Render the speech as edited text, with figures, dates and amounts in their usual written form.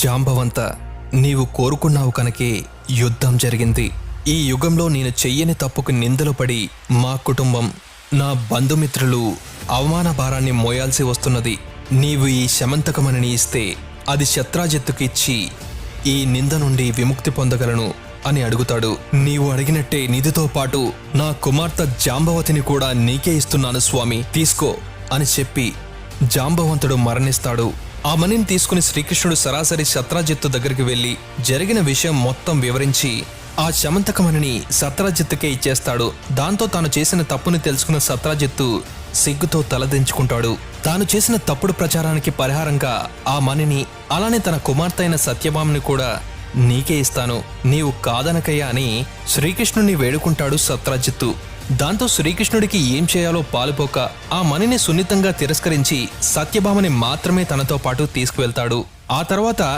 జాంబవంత, నీవు కోరుకున్నావు కనుకే యుద్ధం జరిగింది. ఈ యుగంలో నేను చెయ్యని తప్పుకు నిందలు పడి మా కుటుంబం, నా బంధుమిత్రులు అవమాన భారాన్ని మోయాల్సి వస్తున్నది. నీవు ఈ శమంతకమణిని ఇస్తే అది శత్రాజిత్తుకి ఇచ్చి ఈ నింద నుండి విముక్తి పొందగలను అని అడుగుతాడు. నీవు అడిగినట్టే నిధితో పాటు నా కుమార్తె జాంబవతిని కూడా నీకే ఇస్తున్నాను స్వామి, తీసుకో అని చెప్పి జాంబవంతుడు మరణిస్తాడు. ఆ మణిని తీసుకుని శ్రీకృష్ణుడు సరాసరి శత్రాజిత్తు దగ్గరికి వెళ్లి జరిగిన విషయం మొత్తం వివరించి ఆ శమంతకమణిని శత్రాజిత్తుకే ఇచ్చేస్తాడు. దాంతో తాను చేసిన తప్పుని తెలుసుకున్న శత్రాజిత్తు సిగ్గుతో తలదించుకుంటాడు. తాను చేసిన తప్పుడు ప్రచారానికి పరిహారంగా ఆ మణిని, అలానే తన కుమార్తె అయిన సత్యభామని కూడా నీకే ఇస్తాను, నీవు కాదనకయ్యా అని శ్రీకృష్ణుని వేడుకుంటాడు శత్రాజిత్తు. దాంతో శ్రీకృష్ణుడికి ఏం చేయాలో పాలుపోక ఆ మణిని సున్నితంగా తిరస్కరించి సత్యభామని మాత్రమే తనతో పాటు తీసుకువెళ్తాడు. ఆ తర్వాత